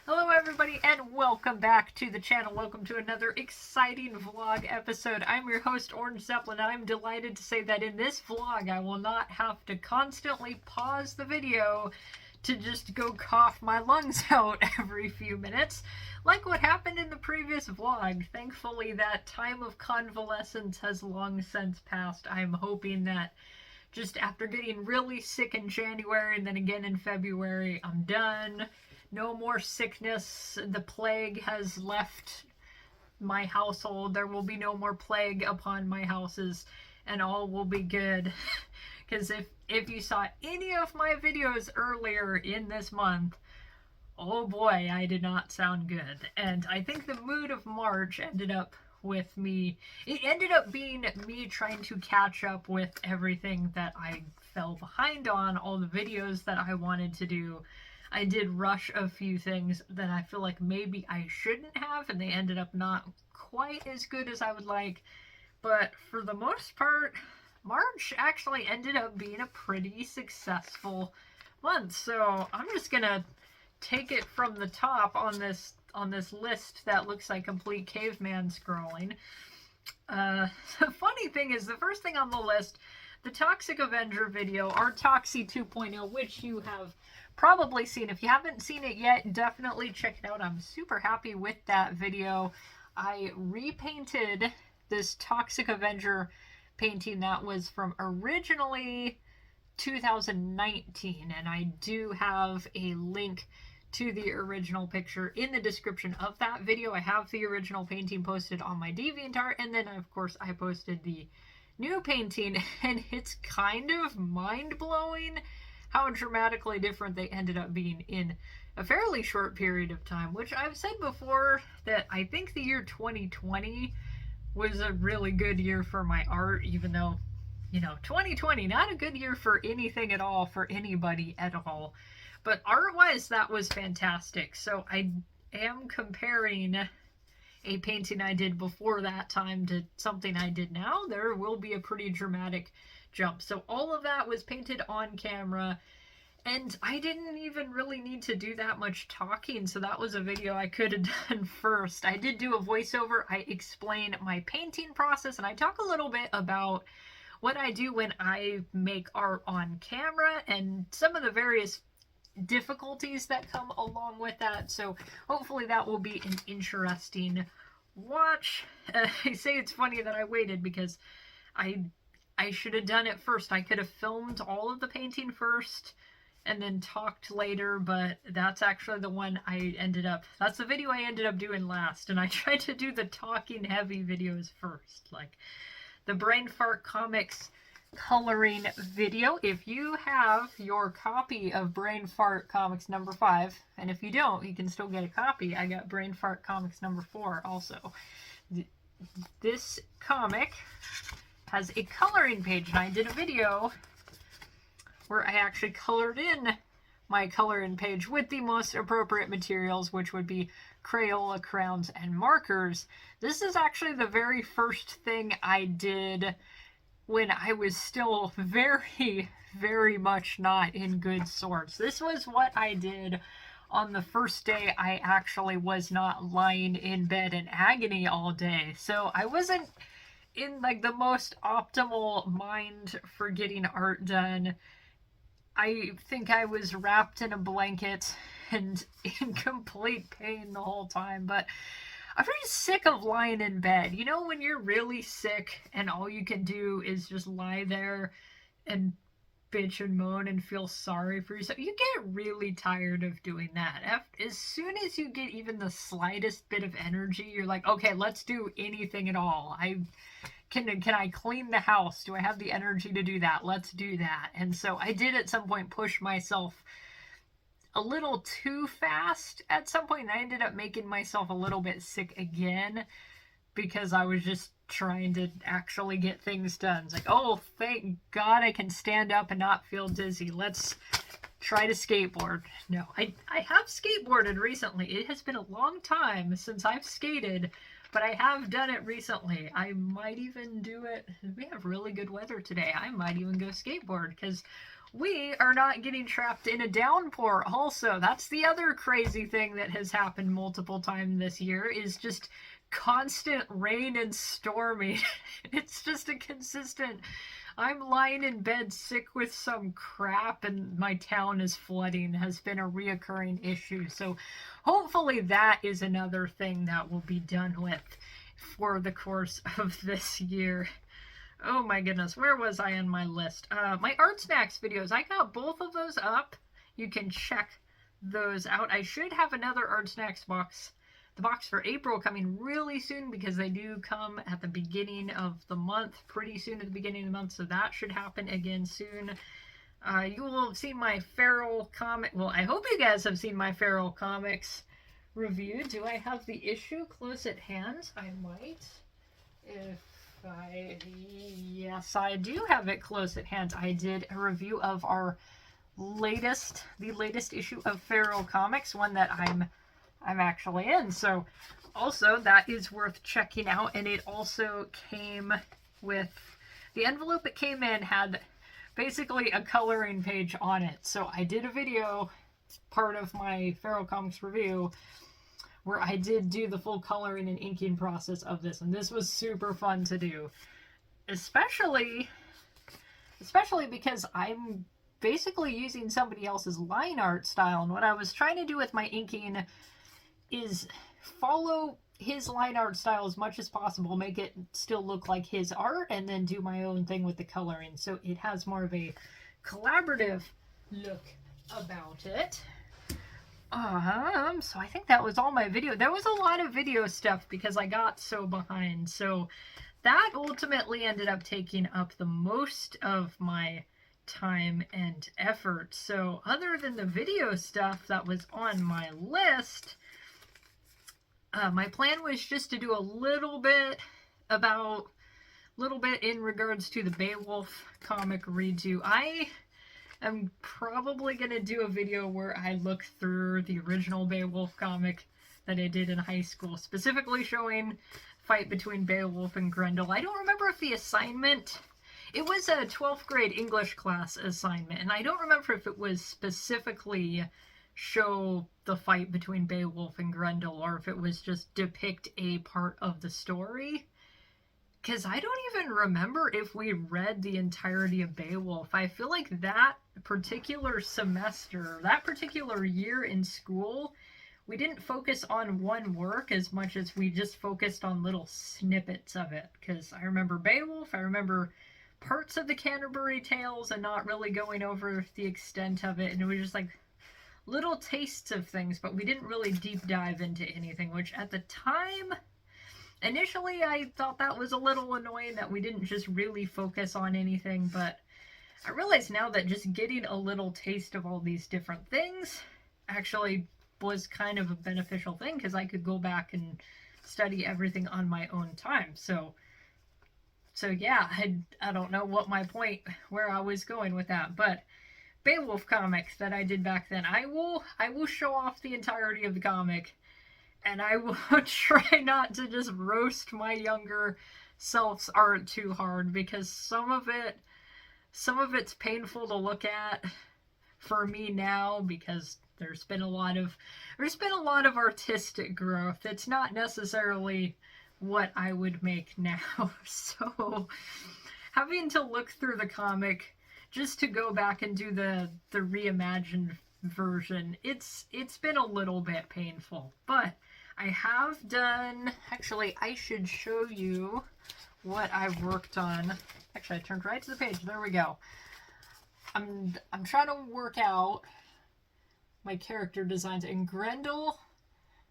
Hello everybody and welcome back to the channel. Welcome to another exciting vlog episode. I'm your host Orange Zeppelin and I'm delighted to say that in this vlog I will not have to constantly pause the video to just go cough my lungs out every few minutes like what happened in the previous vlog. Thankfully that time of convalescence has long since passed. I'm hoping that just after getting really sick in January and then again in February, I'm done. No more sickness. The plague has left my household. There will be no more plague upon my houses, and all will be good. Because if you saw any of my videos earlier in this month, oh boy, I did not sound good. And I think the mood of March ended up with me. It ended up being me trying to catch up with everything that I fell behind on, all the videos that I wanted to do. I did rush a few things that I feel like maybe I shouldn't have, and they ended up not quite as good as I would like. But for the most part, March actually ended up being a pretty successful month. So I'm just gonna take it from the top on this list that looks like complete caveman scrolling. The funny thing is, the first thing on the list, the Toxic Avenger video, our Toxie 2.0, which you have probably seen. If you haven't seen it yet, definitely check it out. I'm super happy with that video. I repainted this Toxic Avenger painting that was from originally 2019, and I do have a link to the original picture in the description of that video. I have the original painting posted on my DeviantArt, and then of course I posted the new painting, and it's kind of mind-blowing how dramatically different they ended up being in a fairly short period of time, which I've said before that I think the year 2020 was a really good year for my art, even though, you know, 2020, not a good year for anything at all, for anybody at all. But art-wise, that was fantastic. So I am comparing a painting I did before that time to something I did now. There will be a pretty dramatic jump. So all of that was painted on camera, and I didn't even really need to do that much talking, so that was a video I could have done first. I did do a voiceover. I explain my painting process, and I talk a little bit about what I do when I make art on camera and some of the various difficulties that come along with that. So hopefully that will be an interesting watch. I say it's funny that I waited because I should have done it first. I could have filmed all of the painting first and then talked later, but that's actually the one that's the video I ended up doing last, and I tried to do the talking heavy videos first, like the Brain Fart Comics coloring video. If you have your copy of Brain Fart Comics number 5, and if you don't, you can still get a copy. I got Brain Fart Comics number 4 also. This comic has a coloring page, and I did a video where I actually colored in my coloring page with the most appropriate materials, which would be Crayola crayons and markers. This is actually the very first thing I did when I was still very, very much not in good sorts. This was what I did on the first day I actually was not lying in bed in agony all day. So I wasn't in like the most optimal mind for getting art done. I think I was wrapped in a blanket and in complete pain the whole time, but I'm pretty sick of lying in bed. You know, when you're really sick and all you can do is just lie there and bitch and moan and feel sorry for yourself. You get really tired of doing that. As soon as you get even the slightest bit of energy, you're like, okay, let's do anything at all. Can I clean the house? Do I have the energy to do that? Let's do that. And so I did at some point push myself a little too fast at some point, and I ended up making myself a little bit sick again because I was just trying to actually get things done. It's like, oh, thank God I can stand up and not feel dizzy. Let's try to skateboard. No, I have skateboarded recently. It has been a long time since I've skated, but I have done it recently. I might even do it. We have really good weather today. I might even go skateboard because we are not getting trapped in a downpour also. That's the other crazy thing that has happened multiple times this year, is just constant rain and storming. It's just a consistent, I'm lying in bed sick with some crap and my town is flooding, has been a reoccurring issue. So hopefully that is another thing that will be done with for the course of this year. Oh my goodness, where was I on my list? My Art Snacks videos, I got both of those up. You can check those out. I should have another Art Snacks box, the box for April, coming really soon, because they do come at the beginning of the month, pretty soon at the beginning of the month, so that should happen again soon. You will have seen my Feral comic, well, I hope you guys have seen my Feral comics review. Do I have the issue close at hand? I might. Yes, I do have it close at hand. I did a review of the latest issue of Feral Comics, one that I'm actually in. So also that is worth checking out. And it also came with the envelope it came in had basically a coloring page on it. So I did a video, part of my Feral Comics review, where I did do the full coloring and inking process of this, and this was super fun to do, especially because I'm basically using somebody else's line art style, and what I was trying to do with my inking is follow his line art style as much as possible, make it still look like his art, and then do my own thing with the coloring, so it has more of a collaborative look about it. So I think that was all my video. There was a lot of video stuff because I got so behind. So that ultimately ended up taking up the most of my time and effort. So other than the video stuff that was on my list, my plan was just to do a little bit in regards to the Beowulf comic redo. I'm probably going to do a video where I look through the original Beowulf comic that I did in high school, specifically showing fight between Beowulf and Grendel. I don't remember if the assignment, it was a 12th grade English class assignment, and I don't remember if it was specifically show the fight between Beowulf and Grendel, or if it was just depict a part of the story. Because I don't even remember if we read the entirety of Beowulf. I feel like that particular semester, that particular year in school, we didn't focus on one work as much as we just focused on little snippets of it. Because I remember Beowulf, I remember parts of the Canterbury Tales, and not really going over the extent of it. And it was just like little tastes of things, but we didn't really deep dive into anything, which at the time, initially, I thought that was a little annoying that we didn't just really focus on anything, but I realize now that just getting a little taste of all these different things actually was kind of a beneficial thing, because I could go back and study everything on my own time. So yeah, I don't know what my point, where I was going with that, but Beowulf comics that I did back then, I will show off the entirety of the comic. And I will try not to just roast my younger self's art too hard, because some of it's painful to look at for me now, because there's been a lot of artistic growth. It's not necessarily what I would make now. So having to look through the comic just to go back and do the reimagined version, it's been a little bit painful, but I have done, actually, I should show you what I've worked on. Actually, I turned right to the page. There we go. I'm trying to work out my character designs. And Grendel,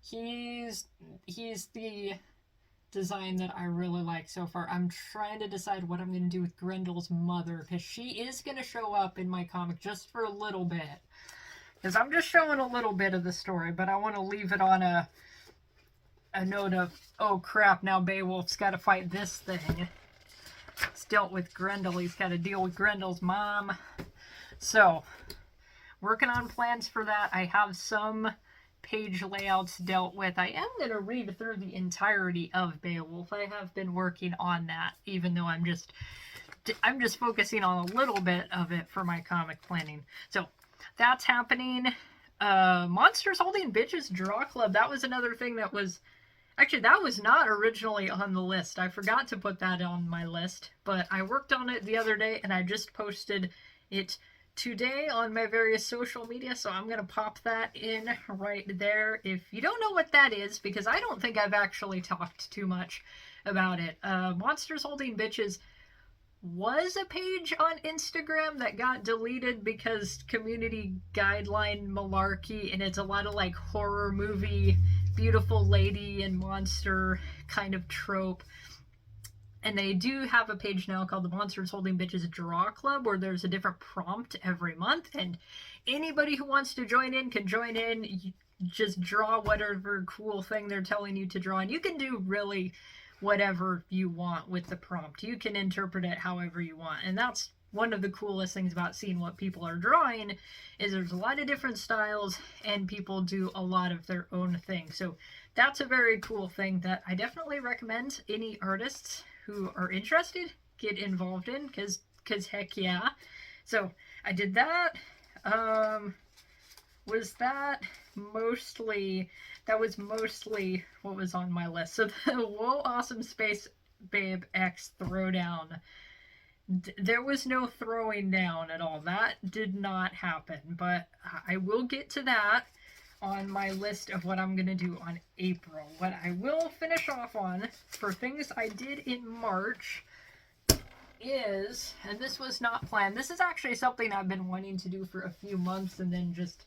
he's the design that I really like so far. I'm trying to decide what I'm going to do with Grendel's mother, because she is going to show up in my comic just for a little bit. Because I'm just showing a little bit of the story, but I want to leave it on a note of, oh crap, now Beowulf's got to fight this thing. He's dealt with Grendel, he's got to deal with Grendel's mom. So, working on plans for that. I have some page layouts dealt with. I am going to read through the entirety of Beowulf. I have been working on that, even though I'm just I'm just focusing on a little bit of it for my comic planning. So that's happening. Monsters Holding Bitches Draw Club. That was another thing that was... Actually, that was not originally on the list. I forgot to put that on my list, but I worked on it the other day, and I just posted it today on my various social media, so I'm going to pop that in right there. If you don't know what that is, because I don't think I've actually talked too much about it, Monsters Holding Bitches was a page on Instagram that got deleted because community guideline malarkey, and it's a lot of like horror movie beautiful lady and monster kind of trope. And they do have a page now called the Monsters Holding Bitches Draw Club, where there's a different prompt every month, and anybody who wants to join in can join in. You just draw whatever cool thing they're telling you to draw, and you can do really whatever you want with the prompt. You can interpret it however you want, and that's one of the coolest things about seeing what people are drawing, is there's a lot of different styles and people do a lot of their own thing. So that's a very cool thing that I definitely recommend any artists who are interested get involved in, because heck yeah. So I did that. That was mostly what was on my list. So the Whoa Awesome Space Babe X Throwdown, there was no throwing down at all. That did not happen, but I will get to that on my list of what I'm going to do on April. What I will finish off on for things I did in March is, and this was not planned, this is actually something I've been wanting to do for a few months and then just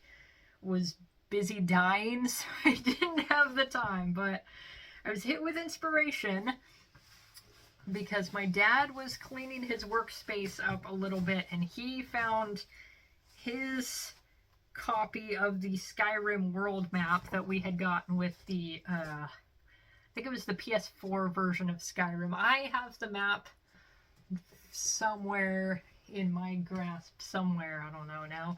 was busy dying, so I didn't have the time, but I was hit with inspiration because my dad was cleaning his workspace up a little bit, and he found his copy of the Skyrim world map that we had gotten with the, I think it was the PS4 version of Skyrim. I have the map somewhere in my grasp, somewhere, I don't know now.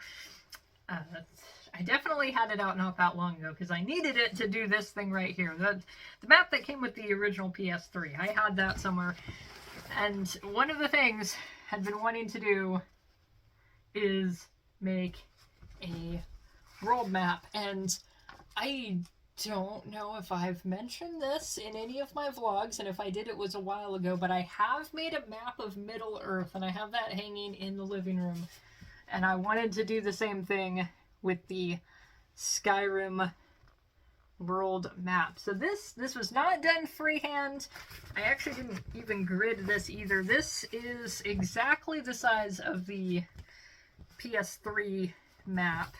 I definitely had it out not that long ago because I needed it to do this thing right here. The map that came with the original PS3. I had that somewhere. And one of the things I'd been wanting to do is make a world map. And I don't know if I've mentioned this in any of my vlogs, and if I did, it was a while ago, but I have made a map of Middle Earth, and I have that hanging in the living room. And I wanted to do the same thing with the Skyrim world map. So this was not done freehand. I actually didn't even grid this either. This is exactly the size of the PS3 map.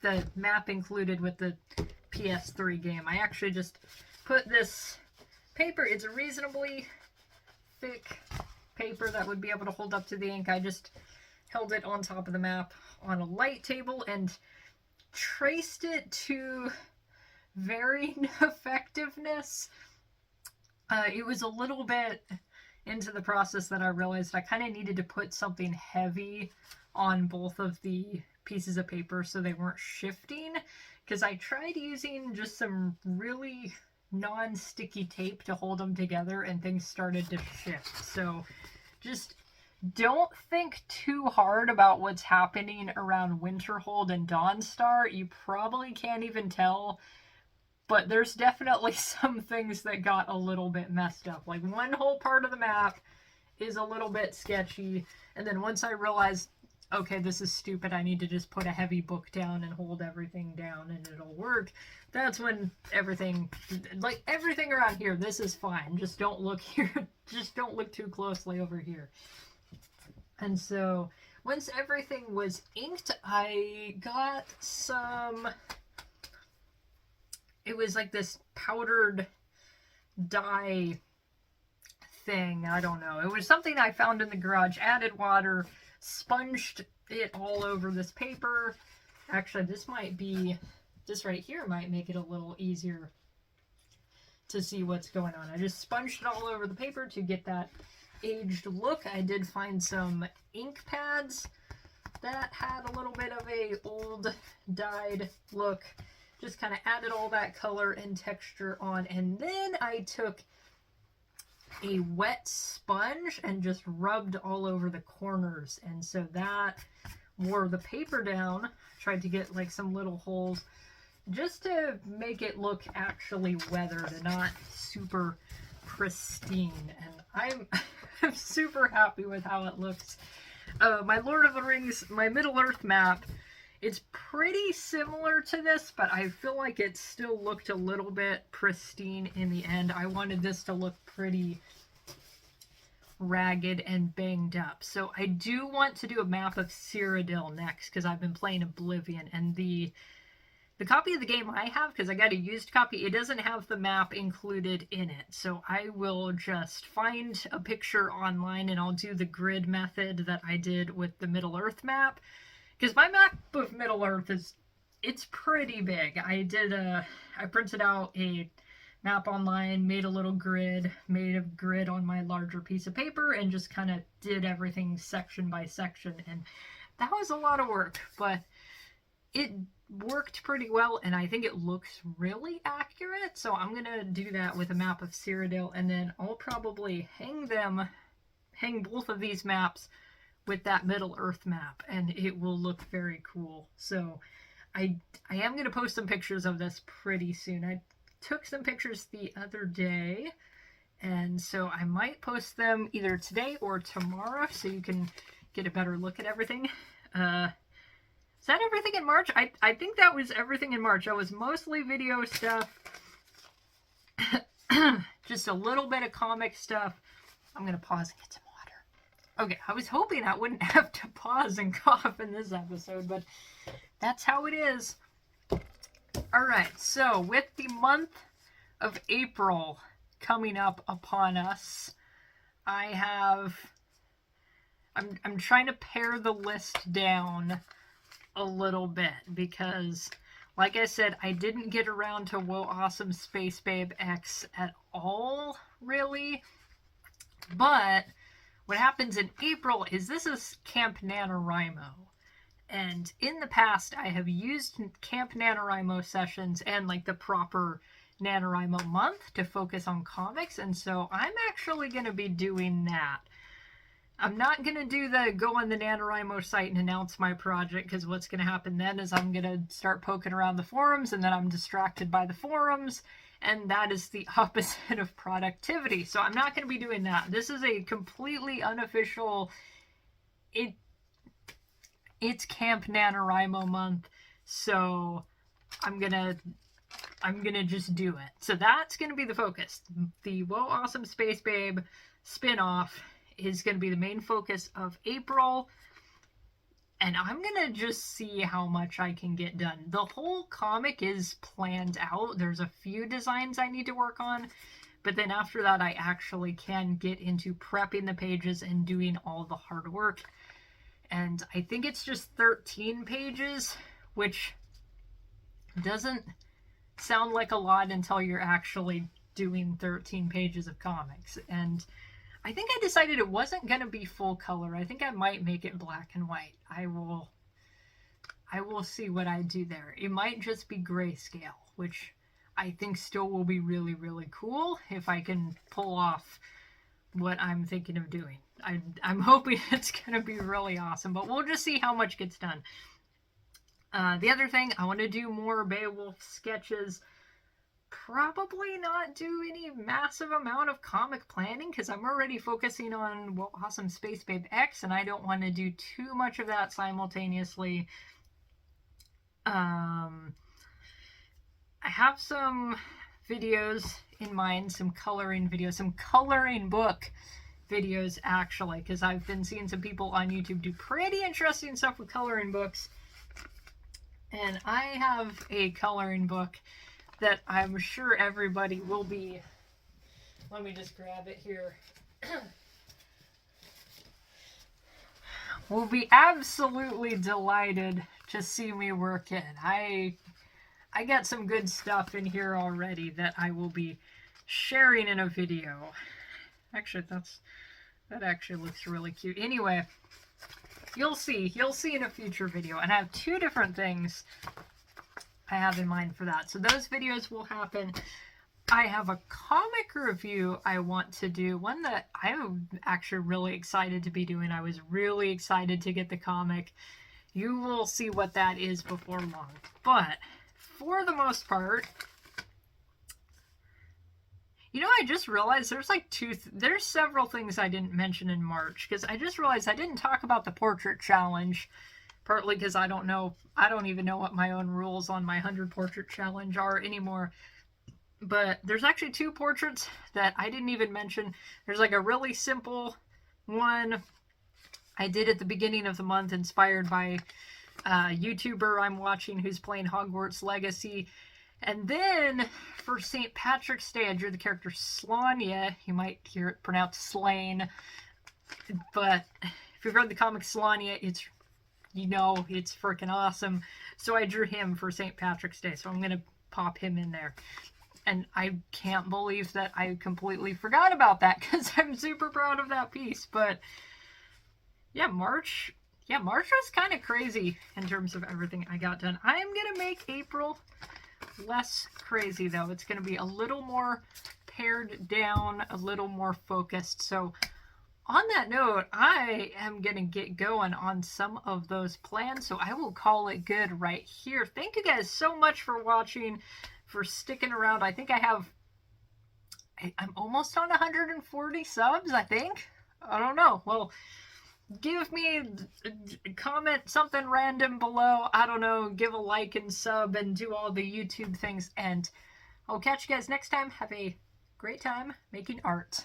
The map included with the PS3 game. I actually just put this paper, it's a reasonably thick paper that would be able to hold up to the ink. I just held it on top of the map on a light table and traced it to varying effectiveness. It was a little bit into the process that I realized I kind of needed to put something heavy on both of the pieces of paper so they weren't shifting, because I tried using just some really non-sticky tape to hold them together and things started to shift. So just don't think too hard about what's happening around Winterhold and Dawnstar. You probably can't even tell, but there's definitely some things that got a little bit messed up. Like one whole part of the map is a little bit sketchy, and then once I realized, okay, this is stupid, I need to just put a heavy book down and hold everything down and it'll work, that's when everything, like everything around here, this is fine. Just don't look here. Just don't look too closely over here. And so once everything was inked, I got some, it was like this powdered dye thing, I don't know. It was something I found in the garage, added water, sponged it all over this paper. Actually, this right here might make it a little easier to see what's going on. I just sponged it all over the paper to get that aged look. I did find some ink pads that had a little bit of a old dyed look. Just kind of added all that color and texture on, and then I took a wet sponge and just rubbed all over the corners. And so that wore the paper down. Tried to get like some little holes just to make it look actually weathered and not super pristine. And I'm super happy with how it looks. My Lord of the Rings, my Middle-earth map, it's pretty similar to this, but I feel like it still looked a little bit pristine in the end. I wanted this to look pretty ragged and banged up. So I do want to do a map of Cyrodiil next, because I've been playing Oblivion, and the copy of the game I have, because I got a used copy, it doesn't have the map included in it. So I will just find a picture online and I'll do the grid method that I did with the Middle-earth map. Because my map of Middle-earth it's pretty big. I printed out a map online, made a little grid, made a grid on my larger piece of paper, and just kind of did everything section by section. And that was a lot of work, but it worked pretty well, and I think it looks really accurate. So I'm going to do that with a map of Cyrodiil, and then I'll probably hang both of these maps with that Middle-earth map, and it will look very cool. So I am going to post some pictures of this pretty soon. I took some pictures the other day, and so I might post them either today or tomorrow so you can get a better look at everything. Is that everything in March? I think that was everything in March. That was mostly video stuff. Just a little bit of comic stuff. I'm going to pause and get some water. Okay, I was hoping I wouldn't have to pause and cough in this episode, but that's how it is. Alright, so with the month of April coming up upon us, I'm trying to pare the list down a little bit, because like I said, I didn't get around to Whoa Awesome Space Babe X at all, really. But what happens in April is this is Camp NaNoWriMo. And in the past, I have used Camp NaNoWriMo sessions and like the proper NaNoWriMo month to focus on comics. And so I'm actually going to be doing that. I'm not going to do the go on the NaNoWriMo site and announce my project, because what's going to happen then is I'm going to start poking around the forums, and then I'm distracted by the forums, and that is the opposite of productivity. So I'm not going to be doing that. This is a completely unofficial, it's Camp NaNoWriMo month, so I'm gonna just do it. So that's going to be the focus. The Whoa Awesome Space Babe spin-off is going to be the main focus of April, and I'm going to just see how much I can get done. The whole comic is planned out. There's a few designs I need to work on, but then after that I actually can get into prepping the pages and doing all the hard work. And I think it's just 13 pages, which doesn't sound like a lot until you're actually doing 13 pages of comics. And I think I decided it wasn't going to be full color. I think I might make it black and white. I will see what I do there. It might just be grayscale, which I think still will be really, really cool if I can pull off what I'm thinking of doing. I'm hoping it's going to be really awesome, but we'll just see how much gets done. The other thing, I want to do more Beowulf sketches. Probably not do any massive amount of comic planning, because I'm already focusing on Whoa Awesome Space Babe X, and I don't want to do too much of that simultaneously. I have some videos in mind, some coloring videos, some coloring book videos actually, because I've been seeing some people on YouTube do pretty interesting stuff with coloring books. And I have a coloring book that I'm sure everybody will be, let me just grab it here, will be absolutely delighted to see me work in. I got some good stuff in here already that I will be sharing in a video. Actually, that actually looks really cute. Anyway, you'll see in a future video, and I have two different things I have in mind for that. So those videos will happen. I have a comic review I want to do, one that I'm actually really excited to be doing. I was really excited to get the comic. You will see what that is before long. But for the most part, you know, I just realized there's like there's several things I didn't mention in March, because I just realized I didn't talk about the portrait challenge, partly because I don't even know what my own rules on my 100 portrait challenge are anymore. But there's actually 2 portraits that I didn't even mention. There's like a really simple one I did at the beginning of the month, inspired by a YouTuber I'm watching who's playing Hogwarts Legacy. And then for St. Patrick's Day, I drew the character Slania. You might hear it pronounced Slane. But if you've read the comic Slania, it's freaking awesome. So I drew him for St. Patrick's Day. So I'm going to pop him in there. And I can't believe that I completely forgot about that, because I'm super proud of that piece. But yeah, March was kind of crazy in terms of everything I got done. I'm going to make April less crazy, though. It's going to be a little more pared down, a little more focused. So on that note, I am going to get going on some of those plans, so I will call it good right here. Thank you guys so much for watching, for sticking around. I think I'm almost on 140 subs, I think. I don't know. Well, give me comment something random below. I don't know. Give a like and sub and do all the YouTube things. And I'll catch you guys next time. Have a great time making art.